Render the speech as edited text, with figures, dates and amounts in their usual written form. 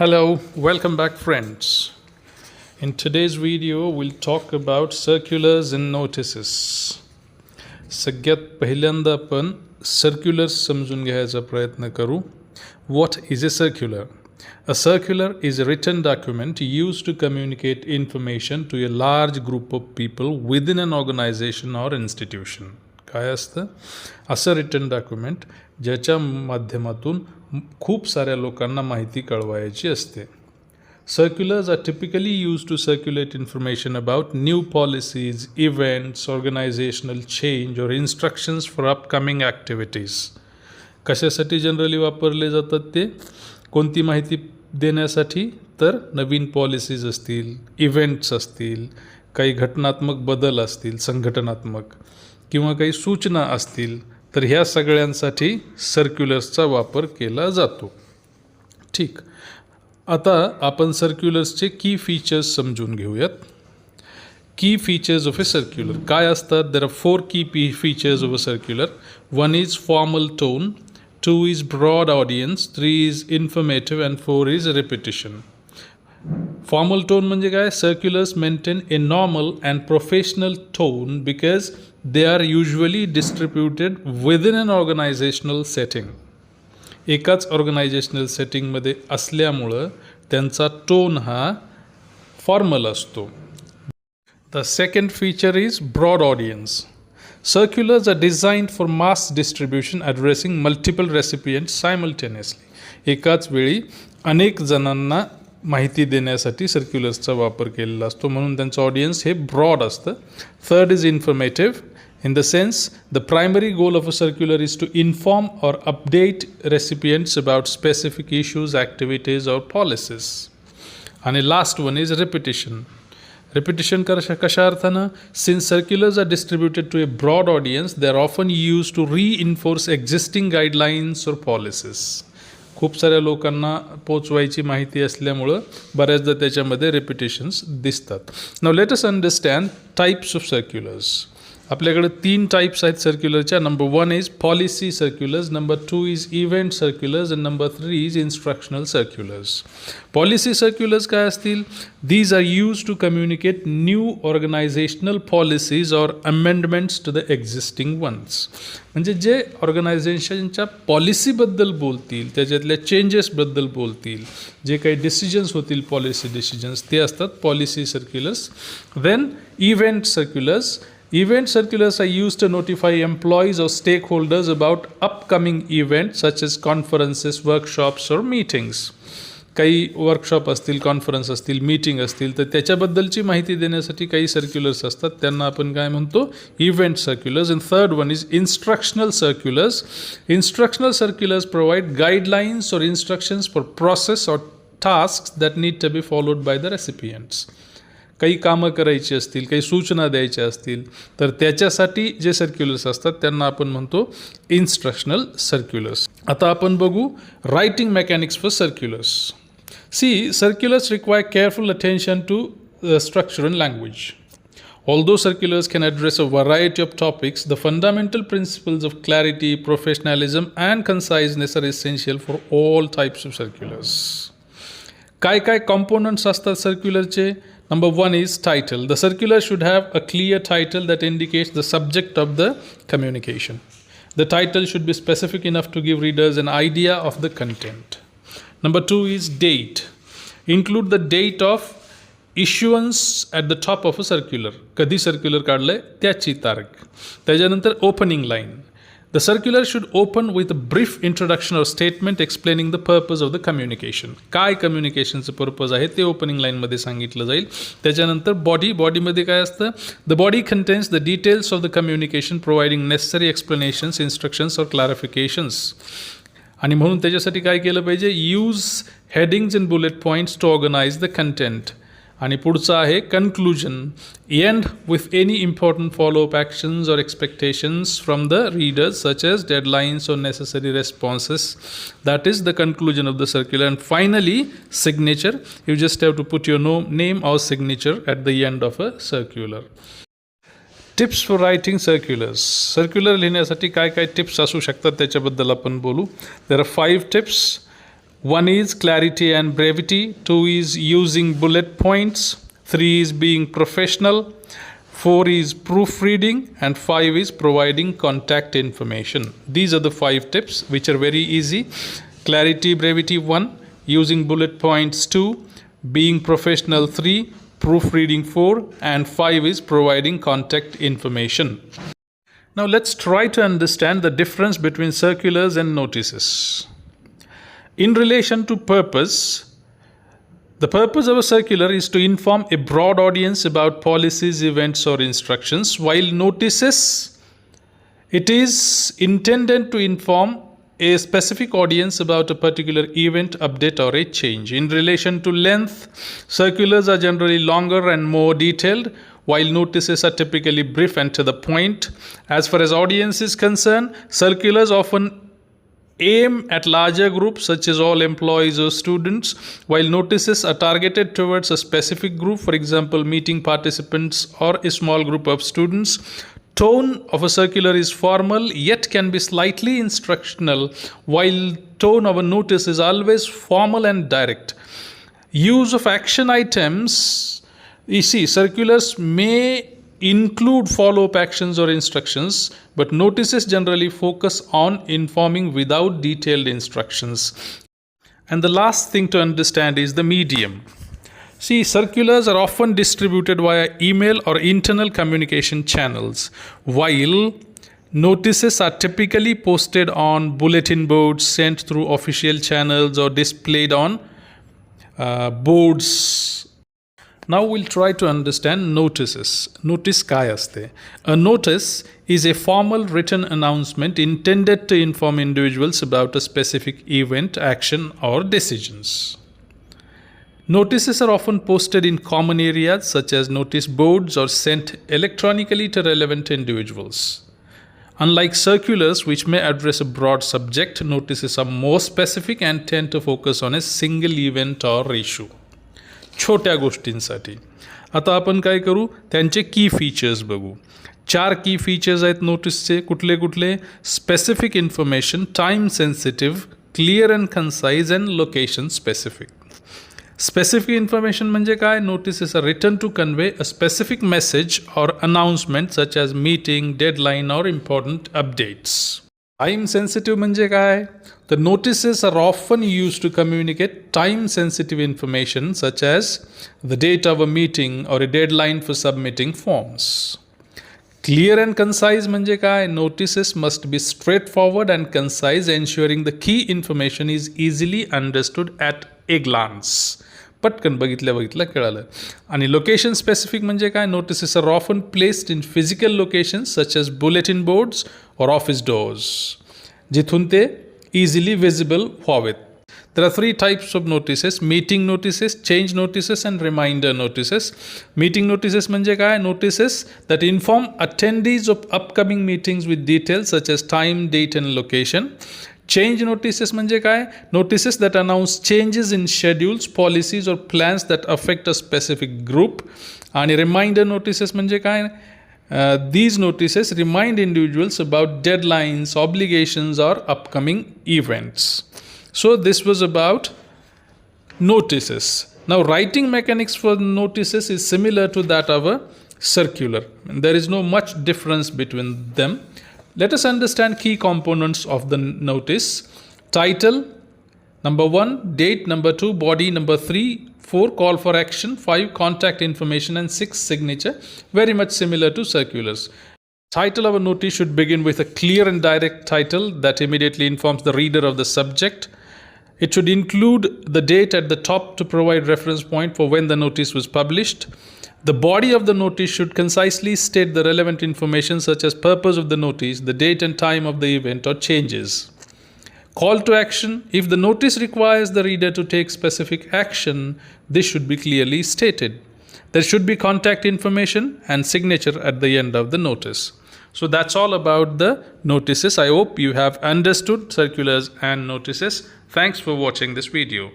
Hello, welcome back friends. In today's video, we'll talk about circulars and notices. सगळ्यात पहिल्यांदा आपण circulars समजून घ्यायचा प्रयत्न करू. What is a circular? A circular is a written document used to communicate information to a large group of people within an organization or institution. काय असतं? असं रिटन डॉक्युमेंट ज्याच्या माध्यमातून खूप साऱ्या लोकांना माहिती कळवायची असते. Circulars are typically used to circulate information about new policies, events, organizational change or instructions for upcoming activities. कशासाठी जनरली वापरले जातात ते? कोणती माहिती देण्यासाठी? तर नवीन पॉलिसीज असतील, इव्हेंट्स असतील, काही घटनात्मक बदल असतील, संघटनात्मक किंवा काही सूचना असतील, तर ह्या सगळ्यांसाठी सर्क्युलर्सचा वापर केला जातो. ठीक, आता आपण सर्क्युलर्सचे की फीचर्स समजून घेऊयात. की फीचर्स ऑफ ए सर्क्युलर काय असतात? देर are 4 key features of a circular. 1 is formal tone, 2 is broad audience, 3 is informative and 4 is repetition. Formal tone म्हणजे काय? Circulars maintain a normal and professional tone because they are usually distributed within an organizational setting. एकाच organizational सेटिंगमध्ये असल्यामुळं त्यांचा tone हा formal असतो. The second feature is broad audience. Circulars are designed for mass distribution addressing multiple recipients simultaneously. एकाच वेळी अनेक जणांना माहिती देण्यासाठी सर्क्युलर्सचा वापर केलेला असतो, म्हणून त्यांचं ऑडियन्स हे ब्रॉड असतं. Third is informative. In the sense, the primary goal of a circular is to inform or update recipients about specific issues, activities, or policies. And the last one is repetition. Repetition कशा अर्थानं? Since circulars are distributed to a broad audience, they are often used to reinforce existing guidelines or policies. खूप साऱ्या लोकांना पोचवायची माहिती असल्यामुळं बऱ्याचदा त्याच्यामध्ये repetitions दिसतात. Now let us understand types of circulars. आपल्याकडे 3 टाइप्स आहेत सर्क्युलरच्या. Number 1 is policy circulars, number 2 is event circulars and number 3 is instructional circulars. Policy circulars काय असतील? These are use to communicate new organizational policies or amendments to the existing ones. म्हणजे जे ऑर्गनायझेशनच्या पॉलिसीबद्दल बोलतील, त्याच्यातल्या चेंजेसबद्दल बोलतील, जे काही डिसिजन्स होतील पॉलिसी डिसिजन्स, ते असतात policy circulars. Then event circulars. Event circulars are used to notify employees or stakeholders about upcoming events such as conferences, workshops or meetings. काही वर्कशॉप असतील, कॉन्फरन्स असतील, मीटिंग असतील, तर त्याच्याबद्दलची माहिती देण्यासाठी काही सर्क्युलर्स असतात, त्यांना आपण काय म्हणतो? Event circulars. And third one is instructional circulars. Instructional circulars provide guidelines और इन्स्ट्रक्शन्स फॉर प्रोसेस और task that need to be followed by the recipients. काही कामं करायची असतील, काही सूचना द्यायच्या असतील, तर त्याच्यासाठी जे सर्क्युलर्स असतात त्यांना आपण म्हणतो इन्स्ट्रक्शनल सर्क्युलर्स. आता आपण बघू writing mechanics for circulars. See, circulars require careful attention to structure and language. Although circulars can address a variety of topics, the fundamental principles of clarity, professionalism and conciseness are essential for all types of circulars. काय components असतात सर्क्युलरचे? Number 1 is title. The circular should have a clear title that indicates the subject of the communication. The title should be specific enough to give readers an idea of the content. Number 2 is date. Include the date of issuance at the top of a circular. कधी circular काढलंय त्याची तारीख. त्याच्यानंतर opening line. The circular should open with a brief introduction or statement explaining the purpose of the communication. काय कम्युनिकेशनचं purpose आहे ते opening लाईनमध्ये सांगितलं जाईल. त्याच्यानंतर बॉडीमध्ये काय असतं? The body contains the details of the communication providing necessary explanations, instructions और क्लॅरिफिकेशन्स. आणि म्हणून त्याच्यासाठी काय केलं पाहिजे? Use headings and bullet points to organize the content. आणि पुढचं आहे conclusion. End with any important follow up actions और expectations from the readers such as deadlines और necessary responses. That is the conclusion of the circular. And finally signature. You just have to put your name और signature at the end of a circular. Tips for writing circulars. Circular लिहिण्यासाठी काय काय tips असू शकतात त्याच्याबद्दल आपण बोलू. There are 5 tips. 1 is clarity and brevity, 2 is using bullet points, 3 is being professional, 4 is proofreading, and 5 is providing contact information. These are the 5 tips which are very easy. Clarity, brevity 1, using bullet points 2, being professional 3, proofreading 4, and 5 is providing contact information. Now let's try to understand the difference between circulars and notices. In relation to purpose, the purpose of a circular is to inform a broad audience about policies, events, or instructions, while notices, it is intended to inform a specific audience about a particular event, update, or a change. In relation to length, circulars are generally longer and more detailed, while notices are typically brief and to the point. As far as audience is concerned, circulars often aim at larger groups such as all employees or students, while notices are targeted towards a specific group, for example, meeting participants or a small group of students. Tone of a circular is formal yet can be slightly instructional, while tone of a notice is always formal and direct. Use of action items, you see, circulars may include follow-up actions or instructions, but notices generally focus on informing without detailed instructions. And the last thing to understand is the medium. See, circulars are often distributed via email or internal communication channels, while notices are typically posted on bulletin boards, sent through official channels, or displayed on boards. Now we'll try to understand notices. Notice काय असते? A notice is a formal written announcement intended to inform individuals about a specific event, action, or decisions. Notices are often posted in common areas such as notice boards or sent electronically to relevant individuals. Unlike circulars, which may address a broad subject, notices are more specific and tend to focus on a single event or issue. छोट्या गोष्टींसाठी. आता आपण काय करू, त्यांचे की features बघू. 4 key features आहेत नोटिसचे. कुठले कुठले? Specific information, time sensitive, clear and concise and location specific. Specific information म्हणजे काय? Notices are written to convey a specific message और announcement such as meeting, deadline और इम्पॉर्टंट अपडेट्स. Time sensitive म्हणजे काय? The notices are often used to communicate time sensitive information such as the date of a meeting or a deadline for submitting forms. Clear and concise म्हणजे काय? Notices must be straightforward and concise, ensuring the key information is easily understood at a glance. पटकन बघितल्या कळालं. आणि location specific म्हणजे काय? Notices are often placed in physical locations such as bulletin boards और office doors, जिथून ते easily visible व्हावेत. There are 3 types of notices: meeting notices, change notices, and reminder notices. Meeting notices म्हणजे काय? Notices that inform attendees of upcoming meetings with details such as time, date, and location. Change notices म्हणजे काय? Notices that announce changes in schedules, policies, or plans that affect a specific group. आणि reminder notices म्हणजे काय? These notices remind individuals about deadlines, obligations, or upcoming events. So this was about notices. Now writing mechanics for notices is similar to that of a circular. There is no much difference between them. Let us understand key components of the notice. Title, number 1, date, number 2, body, number 3, 4, call for action, 5, contact information, and 6, signature. Very much similar to circulars. Title of a notice should begin with a clear and direct title that immediately informs the reader of the subject. It should include the date at the top to provide reference point for when the notice was published. The body of the notice should concisely state the relevant information such as purpose of the notice, the date and time of the event or changes. Call to action. If the notice requires the reader to take specific action, this should be clearly stated. There should be contact information and signature at the end of the notice. So that's all about the notices. I hope you have understood circulars and notices. Thanks for watching this video.